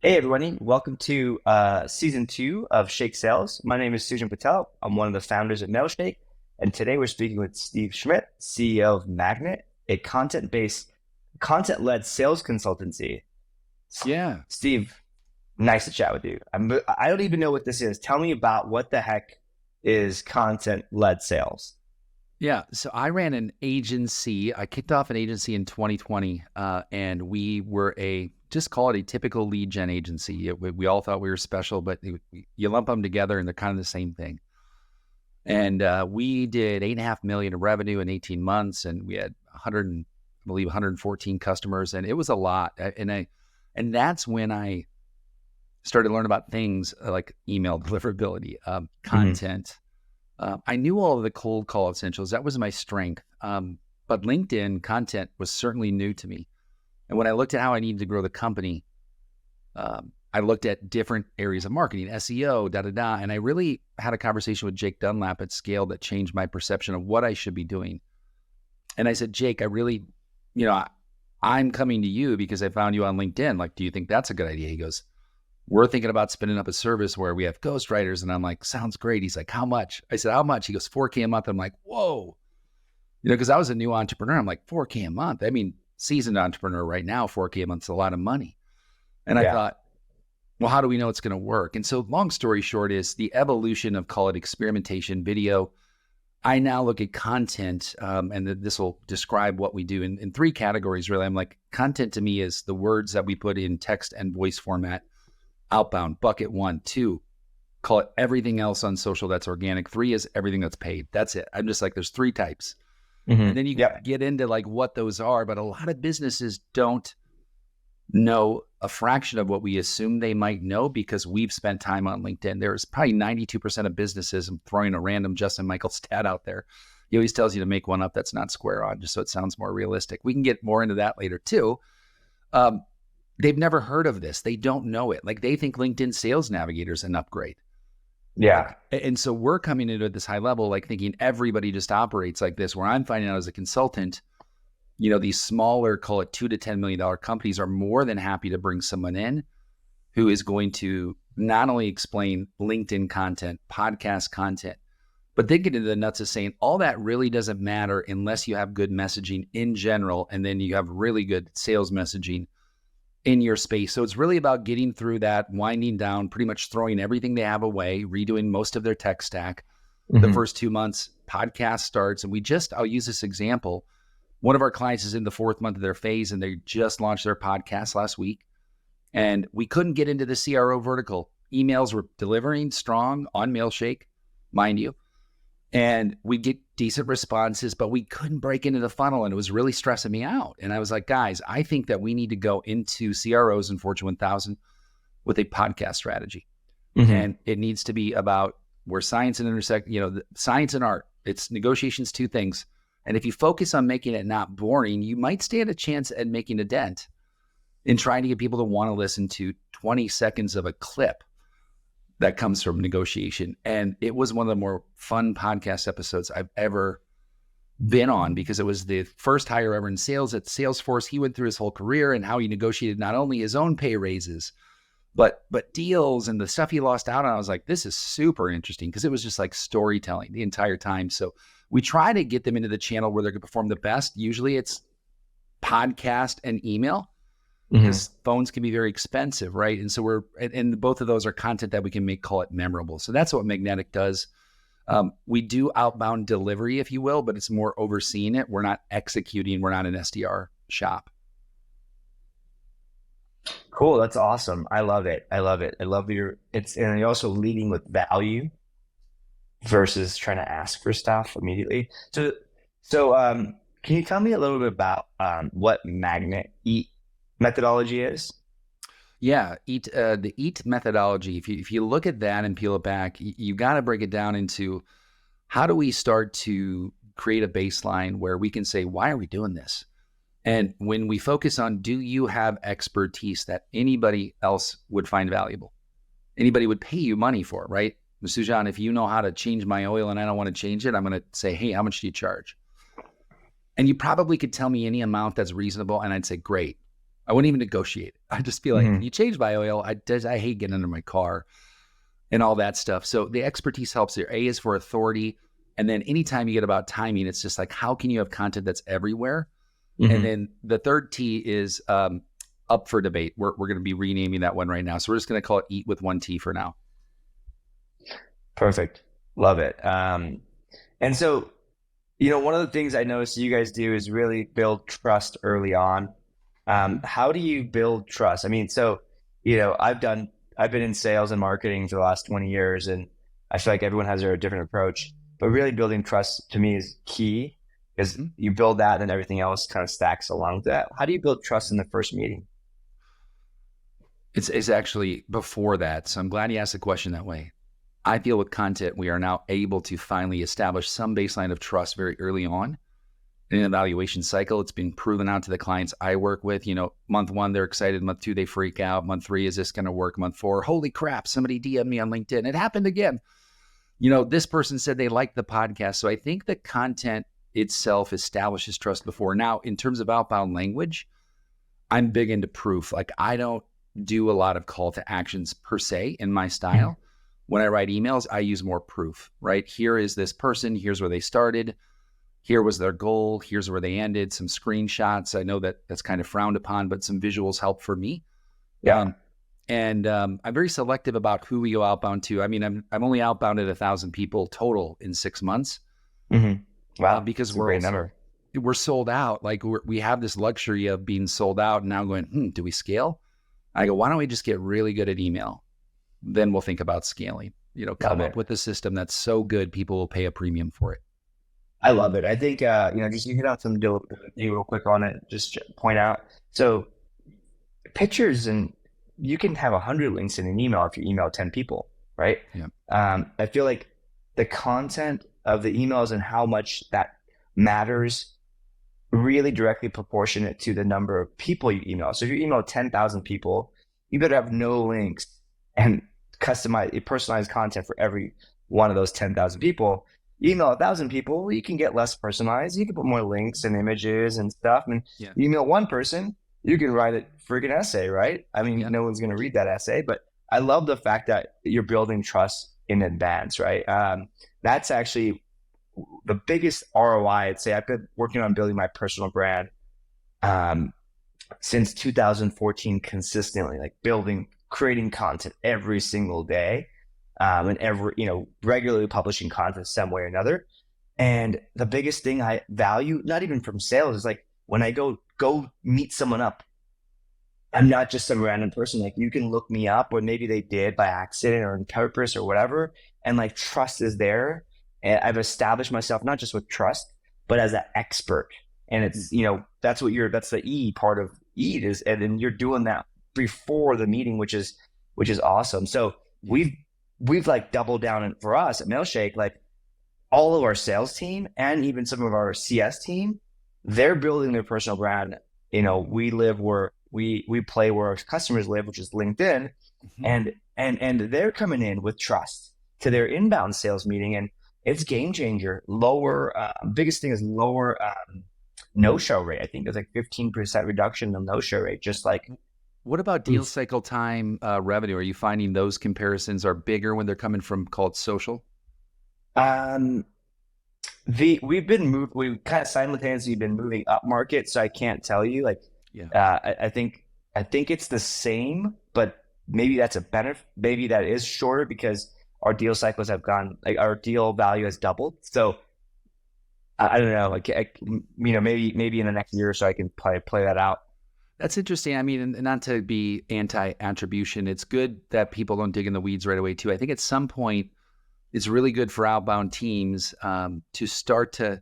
Hey everybody, welcome to season 2 of Shake Sales. My name is Sujan Patel. I'm one of the founders of Mailshake, and today we're speaking with Steve Schmidt, CEO of Magnet, a content-led sales consultancy. Yeah. Steve, nice to chat with you. I don't even know what this is. Tell me about what the heck is content-led sales. Yeah. So I ran an agency. I kicked off an agency in 2020, and we were just call it a typical lead gen agency. We all thought we were special, but you lump them together and they're kind of the same thing. And we did $8.5 million in revenue in 18 months, and we had 114 customers, and it was a lot. And that's when I started to learn about things like email deliverability, content. I knew all of the cold call essentials. That was my strength. But LinkedIn content was certainly new to me. And when I looked at how I needed to grow the company, I looked at different areas of marketing, SEO, and I really had a conversation with Jake Dunlap at Scale that changed my perception of what I should be doing. And I said, Jake, I really, I'm coming to you because I found you on LinkedIn. Like, do you think that's a good idea? He goes, we're thinking about spinning up a service where we have ghostwriters. And I'm like, sounds great. He's like, how much? I said, how much? He goes, $4K a month. I'm like, whoa. Because I was a new entrepreneur. I'm like, $4K a month. I mean, seasoned entrepreneur right now, $4K a month is a lot of money. And I thought, well, how do we know it's going to work? And so long story short is the evolution of, call it experimentation video. I now look at content, and this will describe what we do in 3 categories, really. I'm like, content to me is the words that we put in text and voice format, outbound, bucket 1, 2, call it everything else on social that's organic. 3 is everything that's paid. That's it. I'm just like, there's 3 types. And then you get into like what those are, but a lot of businesses don't know a fraction of what we assume they might know because we've spent time on LinkedIn. There's probably 92% of businesses, I'm throwing a random Justin Michael stat out there. He always tells you to make one up that's not square on, just so it sounds more realistic. We can get more into that later too. They've never heard of this. They don't know it. Like they think LinkedIn Sales Navigator is an upgrade. Yeah. And so we're coming into this high level, like thinking everybody just operates like this, where I'm finding out as a consultant, these smaller, call it $2 to $10 million companies are more than happy to bring someone in who is going to not only explain LinkedIn content, podcast content, but they get into the nuts of saying all that really doesn't matter unless you have good messaging in general. And then you have really good sales messaging in your space. So it's really about getting through that, winding down, pretty much throwing everything they have away, redoing most of their tech stack. The first 2 months, podcast starts. And I'll use this example. One of our clients is in the 4th month of their phase, and they just launched their podcast last week. And we couldn't get into the CRO vertical. Emails were delivering strong on Mailshake, mind you. And we get decent responses, but we couldn't break into the funnel, and it was really stressing me out. And I was like, guys, I think that we need to go into CROs and Fortune 1000 with a podcast strategy. And it needs to be about where science and science and art. It's negotiations, 2 things. And if you focus on making it not boring, you might stand a chance at making a dent in trying to get people to want to listen to 20 seconds of a clip that comes from negotiation. And it was one of the more fun podcast episodes I've ever been on because it was the first hire ever in sales at Salesforce. He went through his whole career and how he negotiated not only his own pay raises, but deals and the stuff he lost out on. I was like, this is super interesting because it was just like storytelling the entire time. So we try to get them into the channel where they're going to perform the best. Usually it's podcast and email because phones can be very expensive, right? And so and both of those are content that we can make, call it memorable. So that's what Magnetic does. We do outbound delivery, if you will, but it's more overseeing it. We're not executing. We're not an SDR shop. Cool. That's awesome. I love it. I love and you're also leading with value versus trying to ask for stuff immediately. So can you tell me a little bit about what Magnet EAT methodology is? Yeah, the EAT methodology. If you look at that and peel it back, you got to break it down into how do we start to create a baseline where we can say, why are we doing this? And when we focus on, do you have expertise that anybody else would find valuable? Anybody would pay you money for, right? Sujan, if you know how to change my oil and I don't want to change it, I'm going to say, hey, how much do you charge? And you probably could tell me any amount that's reasonable, and I'd say, great. I wouldn't even negotiate. I'd just be like, Mm-hmm. can you change my oil? I hate getting under my car and all that stuff. So the expertise helps there. A is for authority. And then anytime you get about timing, it's just like, how can you have content that's everywhere? And Mm-hmm. then the third T is up for debate. We're going to be renaming that one right now. So we're just going to call it Eat with one T for now. Perfect. Love it. And so, one of the things I noticed you guys do is really build trust early on. How do you build trust? I mean, so, I've been in sales and marketing for the last 20 years, and I feel like everyone has their different approach, but really building trust to me is key because Mm-hmm. you build that and everything else kind of stacks along with that. How do you build trust in the first meeting? It's actually before that. So I'm glad you asked the question that way. I feel with content, we are now able to finally establish some baseline of trust very early on in an evaluation cycle. It's been proven out to the clients I work with. Month one, they're excited. Month two, they freak out. Month three, is this going to work? Month four, holy crap, somebody DM'd me on LinkedIn. It happened again. This person said they liked the podcast. So I think the content itself establishes trust before. Now, in terms of outbound language, I'm big into proof. Like, I don't do a lot of call to actions per se in my style. When I write emails, I use more proof, right? Here is this person. Here's where they started. Here was their goal. Here's where they ended. Some screenshots. I know that that's kind of frowned upon, but some visuals help for me. Yeah. I'm very selective about who we go outbound to. I mean, I'm only outbounded 1,000 people total in 6 months. Mm-hmm. Wow. Because That's a great number. we're sold out. Like, we have this luxury of being sold out and now going, do we scale? I go, why don't we just get really good at email? Then we'll think about scaling. Come Love up it. with a system that's so good, people will pay a premium for it. I love it. I think, just you hit out some deal real quick on it, just point out. So pictures, and you can have 100 links in an email if you email 10 people, right? Yeah. I feel like the content of the emails and how much that matters really directly proportionate to the number of people you email. So if you email 10,000 people, you better have no links and personalized content for every one of those 10,000 people. You email 1,000 people, you can get less personalized. You can put more links and images and stuff. And Yeah. you email one person, you can write a freaking essay, right? I mean, Yeah. no one's going to read that essay, but I love the fact that you're building trust in advance, right? That's actually the biggest ROI. I'd say I've been working on building my personal brand since 2014 consistently, like creating content every single day, and regularly publishing content some way or another. And the biggest thing I value, not even from sales, is like when I go meet someone up, I'm not just some random person. Like, you can look me up, or maybe they did by accident or on purpose or whatever. And like, trust is there. And I've established myself not just with trust, but as an expert. And it's, that's the E part of EAT is, and then you're doing that before the meeting, which is awesome. So we've like doubled down, and for us at Mailshake, like all of our sales team and even some of our CS team, they're building their personal brand. We live where we play where our customers live, which is LinkedIn. Mm-hmm. and they're coming in with trust to their inbound sales meeting, and it's game changer. Biggest thing is lower no-show rate. I think there's like 15% reduction in the no-show rate. Just like, what about deal cycle time revenue? Are you finding those comparisons are bigger when they're coming from called social? We've kind of simultaneously been moving up market, so I can't tell you. Like, I think it's the same, but maybe that's a benefit. Maybe that is shorter because our deal cycles have gone, like our deal value has doubled. So I don't know, like, maybe in the next year or so I can play that out. That's interesting. I mean, and not to be anti-attribution, it's good that people don't dig in the weeds right away too. I think at some point it's really good for outbound teams to start to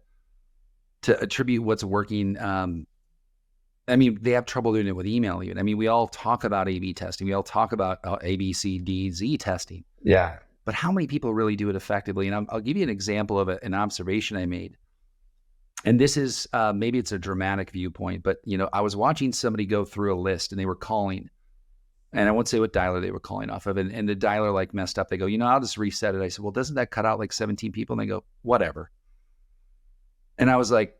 attribute what's working. I mean, they have trouble doing it with email even. I mean, we all talk about A/B testing. We all talk about A, B, C, D, Z testing. Yeah. But how many people really do it effectively? And I'll give you an example of an observation I made. And this is, maybe it's a dramatic viewpoint, but I was watching somebody go through a list and they were calling, and I won't say what dialer they were calling off of. And the dialer like messed up. They go, I'll just reset it. I said, well, doesn't that cut out like 17 people? And they go, whatever. And I was like,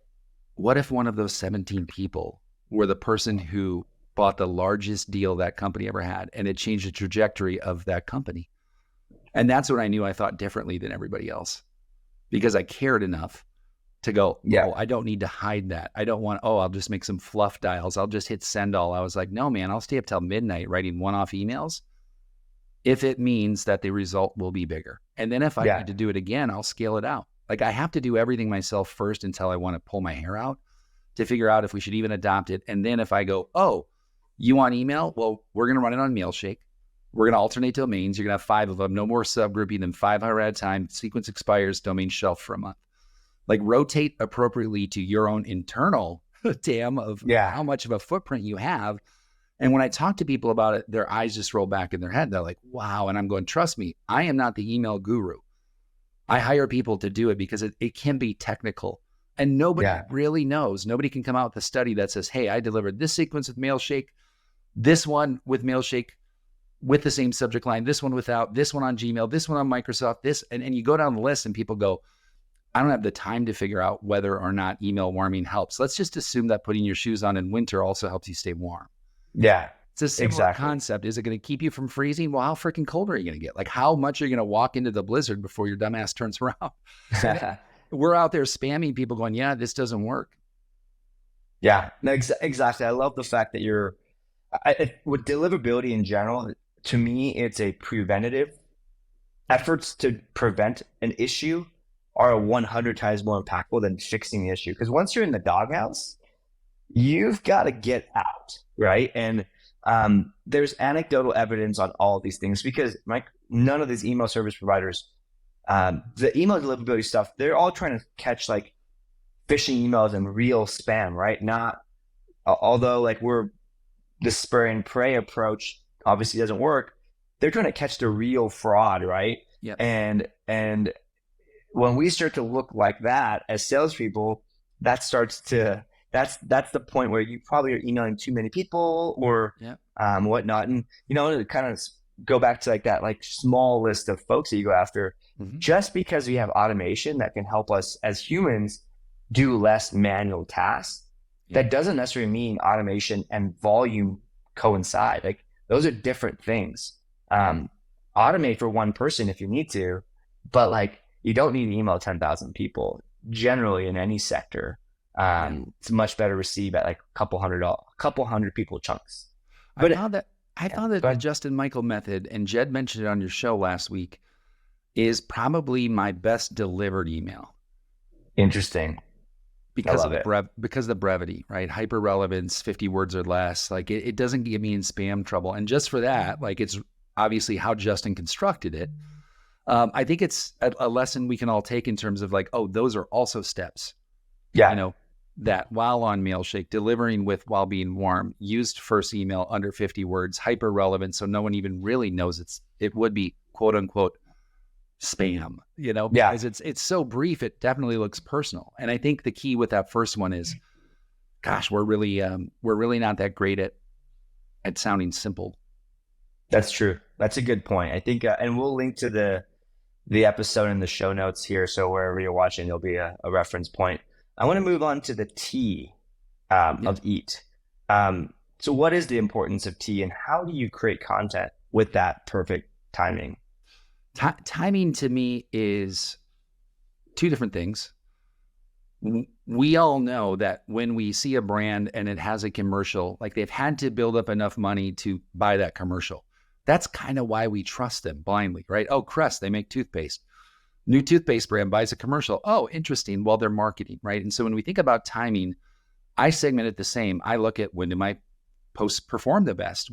what if one of those 17 people were the person who bought the largest deal that company ever had, and it changed the trajectory of that company? And that's when I knew I thought differently than everybody else, because I cared enough to go, Yeah. oh, I don't need to hide that. I don't want, oh, I'll just make some fluff dials. I'll just hit send all. I was like, no, man, I'll stay up till midnight writing one-off emails if it means that the result will be bigger. And then if I need to do it again, I'll scale it out. Like, I have to do everything myself first until I want to pull my hair out to figure out if we should even adopt it. And then if I go, oh, you want email? Well, we're going to run it on Mailshake. We're going to alternate domains. You're going to have 5 of them. No more subgrouping than 500 at a time. Sequence expires, domain shelf for a month. Like, rotate appropriately to your own internal TAM of how much of a footprint you have. And when I talk to people about it, their eyes just roll back in their head. They're like, wow. And I'm going, trust me, I am not the email guru. I hire people to do it because it can be technical. And nobody really knows. Nobody can come out with a study that says, hey, I delivered this sequence with Mailshake, this one with Mailshake with the same subject line, this one without, this one on Gmail, this one on Microsoft, this. And you go down the list and people go, I don't have the time to figure out whether or not email warming helps. Let's just assume that putting your shoes on in winter also helps you stay warm. Yeah. It's a similar concept. Is it going to keep you from freezing? Well, how freaking cold are you going to get? Like, how much are you going to walk into the blizzard before your dumbass turns around? We're out there spamming people going, yeah, this doesn't work. Yeah, no, exactly. I love the fact that with deliverability in general, to me, it's a preventative. Efforts to prevent an issue are 100 times more impactful than fixing the issue. Because once you're in the doghouse, you've got to get out, right? And there's anecdotal evidence on all of these things because none of these email service providers, the email deliverability stuff, they're all trying to catch like phishing emails and real spam, right? Although like the spray and pray approach obviously doesn't work. They're trying to catch the real fraud, right? Yeah. And when we start to look like that as salespeople, that's the point where you probably are emailing too many people or whatnot. And, to kind of go back to like that, like small list of folks that you go after, just because we have automation that can help us as humans do less manual tasks, that doesn't necessarily mean automation and volume coincide. Like, those are different things. Automate for one person if you need to, but like, you don't need to email 10,000 people generally in any sector. It's much better received at like a couple hundred people chunks. But I found that the Justin Michael method, and Jed mentioned it on your show last week, is probably my best delivered email. Interesting. Because of the brevity, right? Hyper relevance, 50 words or less. Like, it doesn't get me in spam trouble. And just for that, like, it's obviously how Justin constructed it. I think it's a lesson we can all take in terms of like, oh, those are also steps. Yeah. That while on Mailshake, delivering while being warm, used first email under 50 words, hyper relevant, so no one even really knows it would be quote unquote spam, because it's so brief, it definitely looks personal. And I think the key with that first one is, gosh, we're really not that great at sounding simple. That's true. That's a good point. I think, and we'll link to the episode in the show notes here. So wherever you're watching, there'll be a reference point. I want to move on to the T of EAT. So what is the importance of T, and how do you create content with that perfect timing? Timing to me is two different things. We all know that when we see a brand and it has a commercial, like, they've had to build up enough money to buy that commercial. That's kind of why we trust them blindly, right? Oh, Crest, they make toothpaste. New toothpaste brand buys a commercial. Oh, interesting. Well, they're marketing, right? And so when we think about timing, I segment it the same. I look at, when do my posts perform the best?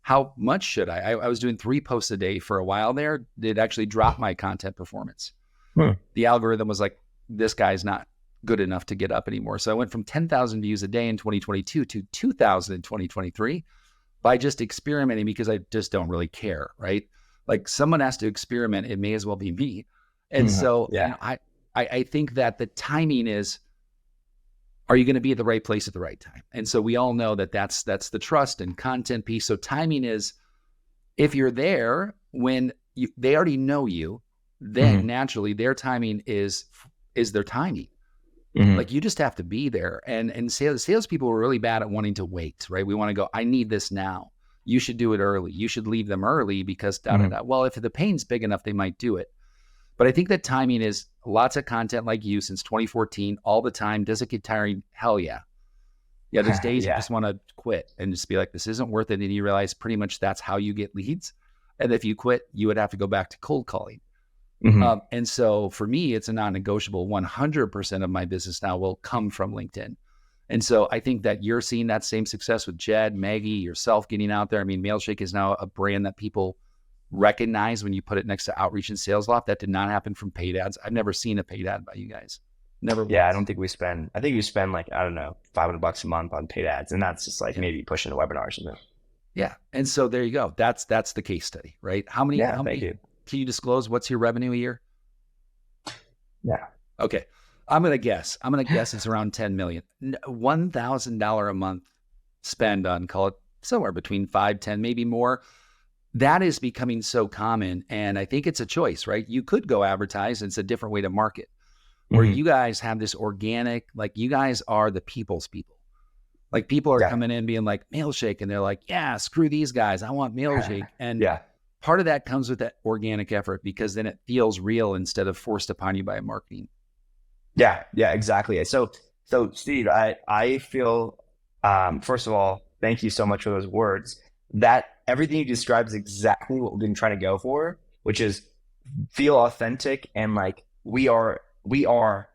How much should I? I was doing 3 posts a day for a while there. It actually dropped my content performance. The algorithm was like, this guy's not good enough to get up anymore. So I went from 10,000 views a day in 2022 to 2,000 in 2023 by just experimenting, because I just don't really care, right? Like, someone has to experiment. It may as well be me. And so I think that the timing is, are you going to be at the right place at the right time? And so we all know that's the trust and content piece. So timing is, if you're there when they already know you, then naturally their timing is their timing. Mhm. Like you just have to be there. And salespeople are really bad at wanting to wait, right? We want to go, I need this now. You should do it early. You should leave them early because da da Mhm. da. Well, if the pain's big enough, they might do it. But I think that timing is lots of content like you since 2014, all the time. Does it get tiring? Hell yeah. Yeah, there's days you Yeah. just want to quit and just be like, this isn't worth it. And you realize pretty much that's how you get leads. And if you quit, you would have to go back to cold calling. Mhm. And so for me, it's a non-negotiable. 100% of my business now will come from LinkedIn. And so I think that you're seeing that same success with Jed, Maggie, yourself getting out there. I mean, Mailshake is now a brand that people recognize when you put it next to Outreach and Sales Loft. That did not happen from paid ads. I've never seen a paid ad by you guys. Never Yeah, I once. don't think we spend. I think we spend like, I don't know, $500 a month on paid ads, and that's just like Yeah. maybe pushing a webinar or something. Yeah. And so there you go. That's the case study, right? How Yeah, thank many you. can you disclose what's your revenue a year? Yeah. Okay. I'm going to guess it's around 10 million. $1,000 a month spend on, call it somewhere between 5, 10, maybe more. That is becoming so common. And I think it's a choice, right? You could go advertise. It's a different way to market where Mhm. you guys have this organic, like you guys are the people's people. Like people are Yeah. coming in being like Mailshake and they're like, yeah, screw these guys. I want Mailshake. And Yeah. part of that comes with that organic effort because then it feels real instead of forced upon you by marketing. Yeah. Yeah. Exactly. So Steve, I feel, first of all, thank you so much for those words. That everything you described is exactly what we've been trying to go for, which is feel authentic and like we are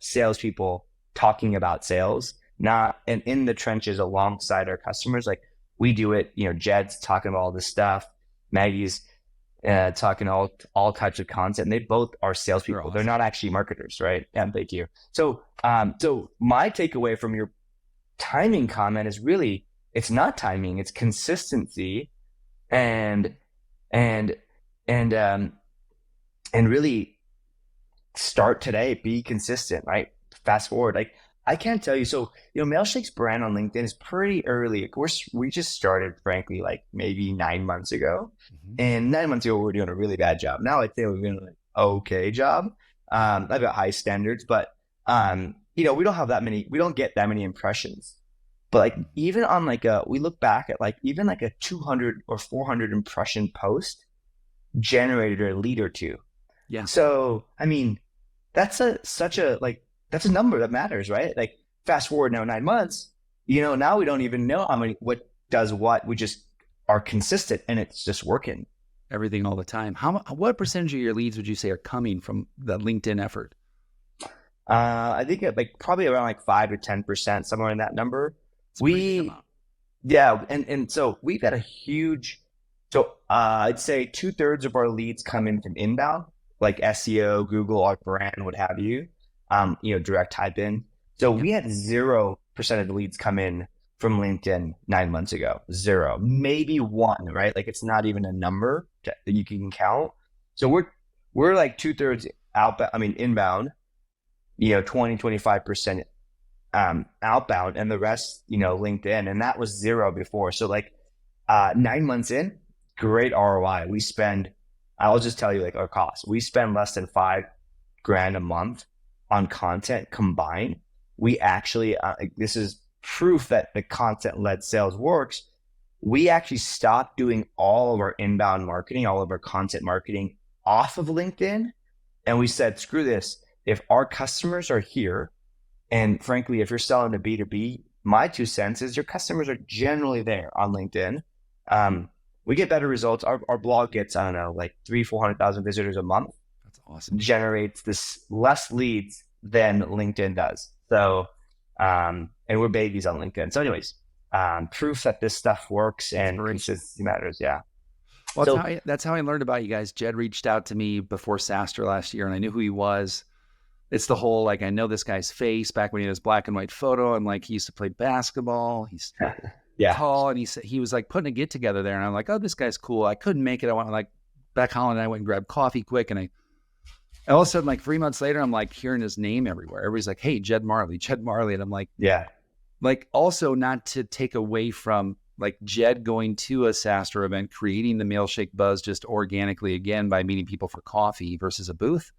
salespeople talking about sales, not and in the trenches alongside our customers. Like we do it, Jed's talking about all this stuff, Maggie's talking all types of content. And they both are They're salespeople. They're awesome. not actually marketers, right? Yeah, thank you. So my takeaway from your timing comment is really it's not timing, it's consistency and and and and really start today, be consistent, right? Fast forward. Like I can't tell you. So, Mailshake's brand on LinkedIn is pretty early. Of course, we just started, frankly, like maybe 9 months ago. Mhm. And 9 months ago, we were doing a really bad job. Now I'd say we're doing an okay job. I've got high standards, but we don't have that many, we don't get that many impressions. But like even on like we look back at like even like a 200 or 400 impression post generated a lead or two. Yeah. So, I mean, that's that's a number that matters, right? Like fast forward now 9 months, now we don't even know how many what does what. We just are consistent and it's just working. Everything all the time. What percentage of your leads would you say are coming from the LinkedIn effort? I think like probably around like 5 to 10%, somewhere in that number. It's a pretty big We amount. Yeah, and so we've got a huge. So I'd say 2/3 of our leads come in from inbound, like SEO, Google, our brand, what have you. Direct type in. So Yep. we had 0% of the leads come in from LinkedIn 9 months ago. Zero, maybe one, right? Like it's not even a number that you can count. So we're like 2/3 outbound. I mean inbound. 20-25% outbound, and the rest, LinkedIn, and that was zero before. So like 9 months in, great ROI. I'll just tell you like our costs. We spend less than $5,000 a month on content combined. We actually, this is proof that the content led sales works. We actually stopped doing all of our inbound marketing, all of our content marketing off of LinkedIn. And we said, screw this. If our customers are here, and frankly, if you're selling to B2B, my 2 cents is your customers are generally there on LinkedIn. We get better results. Our blog gets, I don't know, like 400,000 visitors a month, That's awesome. generates this less leads than LinkedIn does. So, and we're babies on LinkedIn. So anyways, proof that this stuff works and Inspiration. consistency matters. Yeah. Well, So that's how I learned about you guys. Jed reached out to me before SaaStr last year, and I knew who he was. It's the whole like I know this guy's face back when he had his black and white photo. I'm like he used to play basketball. He's yeah, tall, and he was like putting a get together there, and I'm like, oh, this guy's cool. I couldn't make it. I went like back Holland. And I went and grabbed coffee quick, and all of a sudden like 3 months later, I'm like hearing his name everywhere. Everybody's like, hey, Jed Marley, and I'm yeah, like also not to take away from like Jed going to a SaaStr event, creating the Mailshake buzz just organically again by meeting people for coffee versus a booth.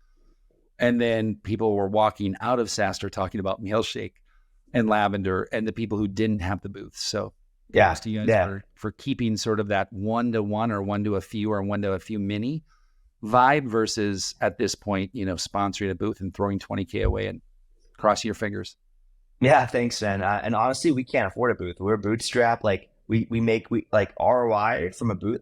And then people were walking out of SaaStr talking about Mailshake and Lavender and the people who didn't have the booth. So Yeah. kudos to you guys Yeah. for keeping sort of that 1-to-1 or 1-to-a-few or 1-to-a-few mini vibe versus at this point, sponsoring a booth and throwing 20K away and crossing your fingers. Yeah, thanks, man. And honestly, we can't afford a booth. We're bootstrapped. Like we make like ROI from a booth.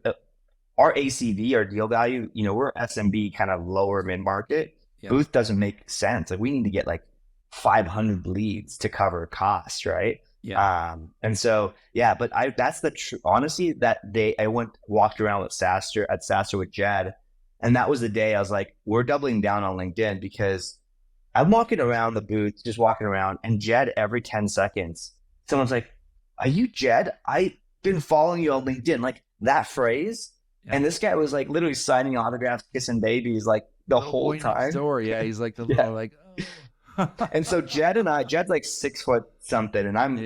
Our ACV, our deal value. We're SMB, kind of lower mid market. Yep. Booth doesn't make sense. Like we need to get like 500 leads to cover costs, right? Yeah. And so yeah, but that's honestly that day I walked around with SaaStr with Jed, and that was the day I was like, we're doubling down on LinkedIn because I'm walking around the booth, just walking around, and Jed, every 10 seconds, someone's like, are you Jed? I've been following you on LinkedIn. Like that phrase. Yeah. And this guy was like literally signing autographs, kissing babies, like the whole time. Story. Yeah. He's like the little, like, oh. And so Jed's like 6 foot something, and I'm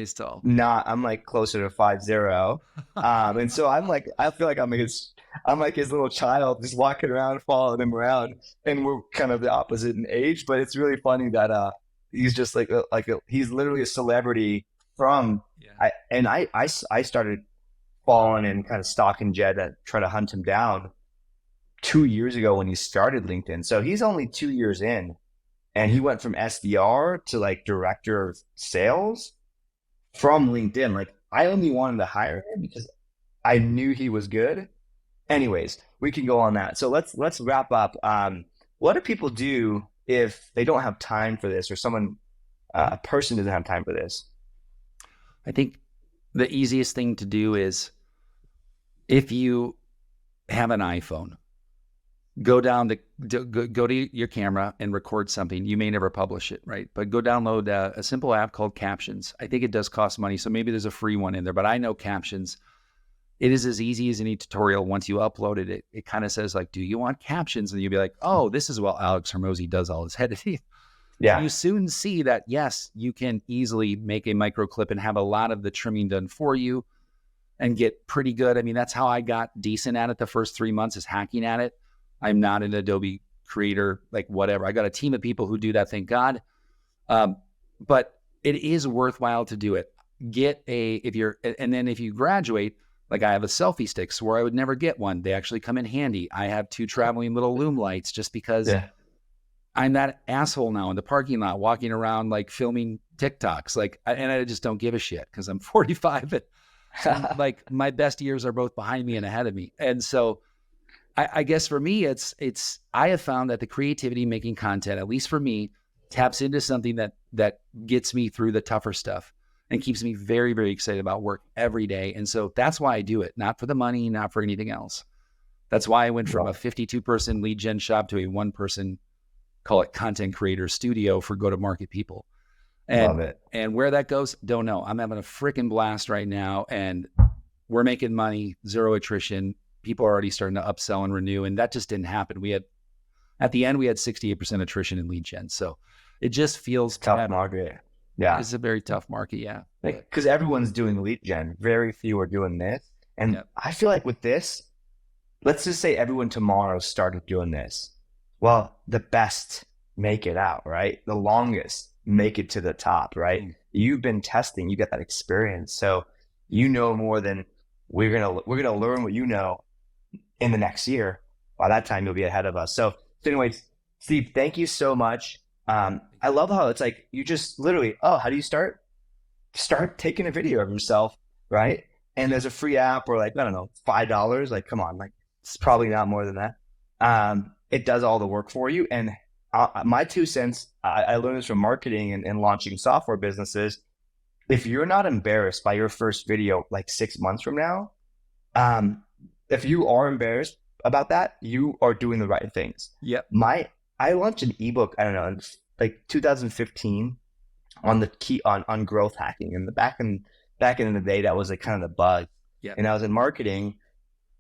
not, I'm like closer to 5'0". And so I feel like I'm like his little child, just walking around, following him around, and we're kind of the opposite in age. But it's really funny that he's just he's literally a celebrity from. Yeah. I started following and kind of stalking Jed to try to hunt him down 2 years ago when he started LinkedIn. So he's only 2 years in, and he went from SDR to like director of sales from LinkedIn. Like I only wanted to hire him because I knew he was good. Anyways, we can go on that. So let's wrap up. What do people do if they don't have time for this, or a person doesn't have time for this? I think the easiest thing to do is, if you have an iPhone, go to your camera and record something. You may never publish it, right? But go download a simple app called Captions. I think it does cost money, so maybe there's a free one in there, but I know Captions. It is as easy as any tutorial. Once you upload it, it kind of says like, do you want captions? And you'll be like, oh, this is what Alex Hormozi does all his editing. Yeah. You soon see that, yes, you can easily make a micro clip and have a lot of the trimming done for you and get pretty good. I mean, that's how I got decent at it the first 3 months, is hacking at it. I'm not an Adobe creator, like whatever. I got a team of people who do that, thank God. But it is worthwhile to do it. And then if you graduate, like I have a selfie stick, so where I would never get one, they actually come in handy. I have 2 traveling little loom lights just because I'm that asshole now in the parking lot walking around like filming TikToks. And I just don't give a shit because I'm 45 and like my best years are both behind me and ahead of me. And so I guess for me, I have found that the creativity making content, at least for me, taps into something that gets me through the tougher stuff and keeps me very, very excited about work every day. And so that's why I do it, not for the money, not for anything else. That's why I went from a 52-person lead gen shop to a 1-person, call it content creator studio for go-to-market people. And, love it. And where that goes, don't know. I'm having a freaking blast right now, and we're making money, 0 attrition. People are already starting to upsell and renew, and that just didn't happen. At the end, we had 68% attrition in lead gen. So it just feels tough market. Yeah. It's a very tough market. Yeah. Because everyone's doing lead gen. Very few are doing this. And I feel like with this, let's just say everyone tomorrow started doing this. Well, the best make it out, right? The longest make it to the top, right? You've been testing, you get that experience. So you know more than we're gonna learn what you know in the next year. By that time, you'll be ahead of us. So anyways, Steve, thank you so much. I love how it's like you just literally, how do you start? Start taking a video of yourself, right? And there's a free app or like, I don't know, $5. Like, come on, like it's probably not more than that. It does all the work for you. And my 2 cents, I learned this from marketing and launching software businesses. If you're not embarrassed by your first video, like 6 months from now, if you are embarrassed about that, you are doing the right things. Yep. I launched an ebook, I don't know, in like 2015 on the key on growth hacking. And back in the day, that was like kind of the buzz. Yeah. And I was in marketing.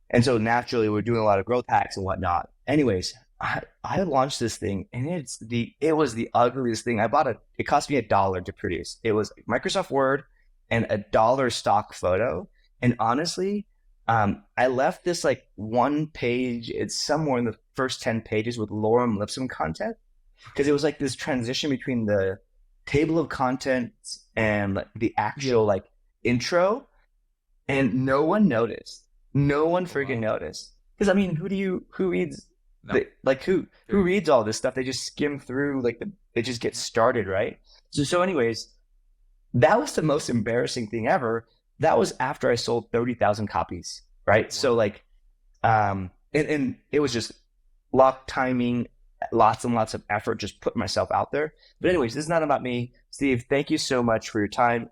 And so naturally we're doing a lot of growth hacks and whatnot. Anyways, I launched this thing, and it was the ugliest thing. It cost me $1 to produce. It was Microsoft Word and $1 stock photo. And honestly, I left this like 1 page. It's somewhere in the first 10 pages with lorem ipsum content. because it was like this transition between the table of contents and like the actual like intro, and no one noticed. No one Oh, freaking wow. noticed. Because I mean, who reads No. who reads all this stuff? They just skim through they just get started, right? So anyways, that was the most embarrassing thing ever. That was after I sold 30,000 copies, right? So Wow. like and it was just lock timing, lots and lots of effort, just putting myself out there. But anyways, this is not about me. Steve, thank you so much for your time.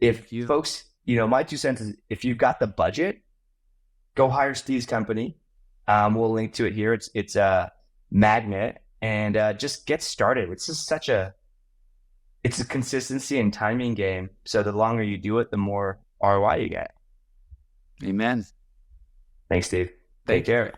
If Thank you. folks, my 2 cents is if you've got the budget, go hire Steve's company. We'll link to it here. It's a magnet, and just get started. It's a consistency and timing game. So the longer you do it, the more ROI you get. Amen. Thanks, Steve. Take Thank you. care.